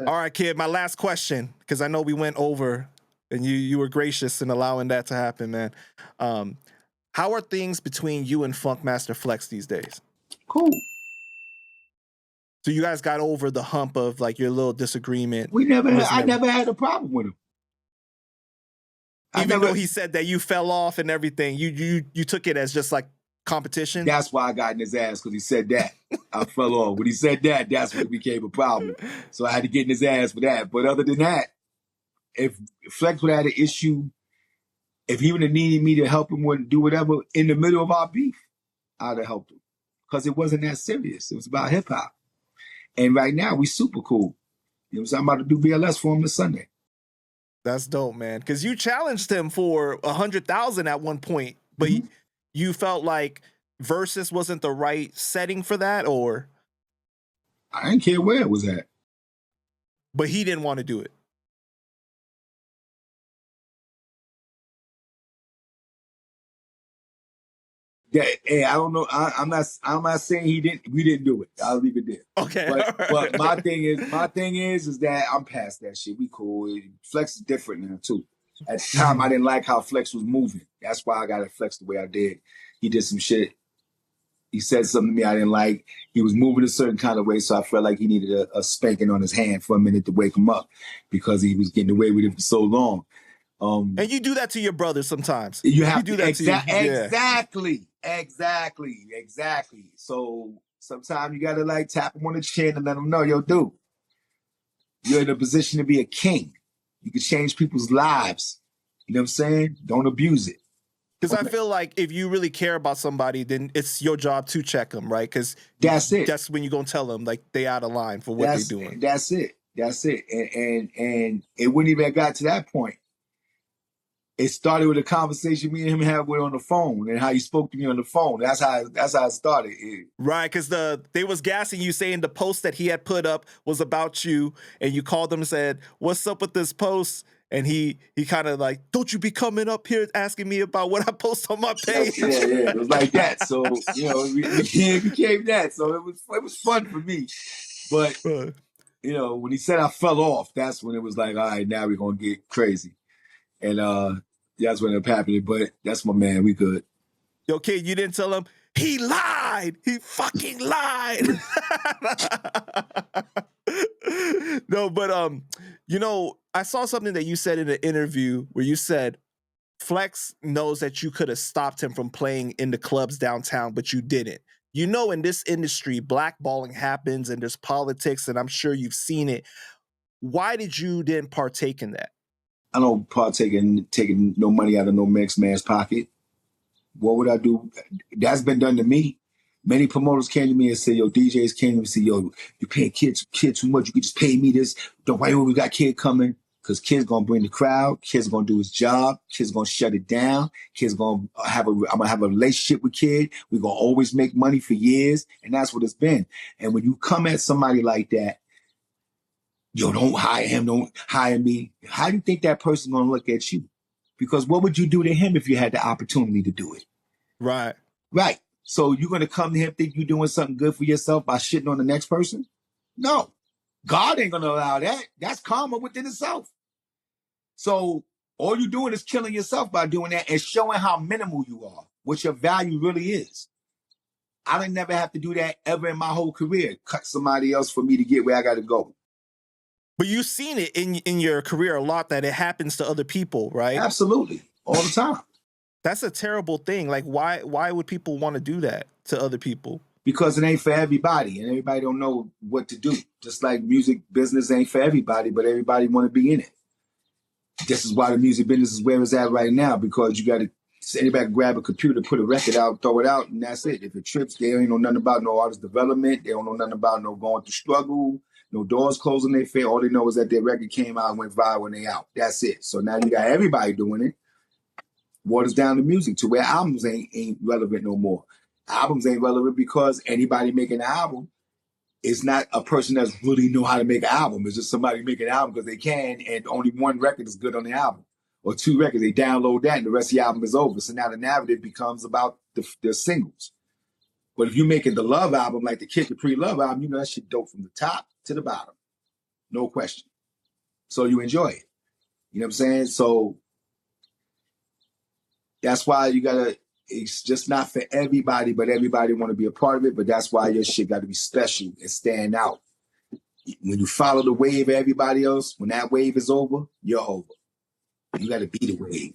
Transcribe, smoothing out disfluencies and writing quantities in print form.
All right, kid, my last question, because I know we went over and you were gracious in allowing that to happen, man. How are things between you and Funkmaster Flex these days? Cool. So you guys got over the hump of like your little disagreement. I never had a problem with him. Even though he said that you fell off and everything, you took it as just like competition? That's why I got in his ass, because he said that. I fell off. When he said that, that's when it became a problem. So I had to get in his ass for that. But other than that, if Flex would have had an issue, if he would have needed me to help him do whatever in the middle of our beef, I'd have helped him. Because it wasn't that serious. It was about hip hop. And right now, we super cool. You know what I'm saying? I'm about to do BLS for him this Sunday. That's dope, man. Because you challenged him for 100,000 at one point, but you felt like Versus wasn't the right setting for that, or? I didn't care where it was at. But he didn't want to do it. Yeah, hey, I don't know. I'm not saying he didn't. We didn't do it. I'll leave it there. Okay. But my thing is that I'm past that shit. We cool. Flex is different now too. At the time, I didn't like how Flex was moving. That's why I got to Flex the way I did. He did some shit. He said something to me I didn't like. He was moving a certain kind of way, so I felt like he needed a spanking on his hand for a minute to wake him up, because he was getting away with it for so long. And you do that to your brother sometimes. You have to do that to Exactly. So sometimes you gotta like tap him on the chin and let him know, yo, dude, you're in a position to be a king. You can change people's lives. You know what I'm saying? Don't abuse it. Because I feel like if you really care about somebody, then it's your job to check them, right? Because that's it. That's when you're going to tell them like they out of line for what they're doing. That's it. And it wouldn't even have got to that point. It started with a conversation me and him had on the phone, and how he spoke to me on the phone. That's how it started. Right, because they was gassing you, saying the post that he had put up was about you, and you called him and said, "What's up with this post?" And he kind of like, "Don't you be coming up here asking me about what I post on my page." Yeah, it was like that. So it became that. So it was fun for me, but when he said I fell off, that's when it was like, all right, now we're gonna get crazy, and that's when it happened. But that's my man. We good. Yo, kid, you didn't tell him he lied. He fucking lied. No, but I saw something that you said in an interview where you said Flex knows that you could have stopped him from playing in the clubs downtown, but you didn't. You know, in this industry, blackballing happens and there's politics, and I'm sure you've seen it. Why did you didn't partake in that? I don't partake in taking no money out of no next man's pocket. What would I do? That's been done to me. Many promoters came to me and said, yo, DJs came to me and said, yo, you paying kids too much. You could just pay me this. Don't worry, we got Kid coming. Because Kid's going to bring the crowd. Kid's going to do his job. Kid's going to shut it down. I'm going to have a relationship with Kid. We're going to always make money for years. And that's what it's been. And when you come at somebody like that, yo, don't hire him, don't hire me. How do you think that person's going to look at you? Because what would you do to him if you had the opportunity to do it? Right. Right. So you're going to come to him, think you're doing something good for yourself by shitting on the next person? No. God ain't going to allow that. That's karma within itself. So all you're doing is killing yourself by doing that and showing how minimal you are, what your value really is. I didn't never have to do that ever in my whole career, cut somebody else for me to get where I got to go. But you've seen it in your career a lot that it happens to other people, right? Absolutely. All the time. That's a terrible thing. Like, why would people want to do that to other people? Because it ain't for everybody, and everybody don't know what to do. Just like music business ain't for everybody, but everybody want to be in it. This is why the music business is where it's at right now, because you got to, anybody grab a computer, put a record out, throw it out, and that's it. If it trips, they ain't know nothing about no artist development. They don't know nothing about no going through struggle, no doors closing their face. All they know is that their record came out and went viral and they out. That's it. So now you got everybody doing it. Waters down the music to where albums ain't relevant no more. Albums ain't relevant because anybody making an album is not a person that's really know how to make an album. It's just somebody making an album because they can, and only one record is good on the album. Or two records, they download that and the rest of the album is over. So now the narrative becomes about the singles. But if you make it the love album, like the Kid Capri love album, you know that shit dope from the top to the bottom. No question. So you enjoy it. You know what I'm saying? So that's why you gotta, it's just not for everybody, but everybody want to be a part of it. But that's why your shit got to be special and stand out. When you follow the wave of everybody else, when that wave is over, you're over. You got to be the wave.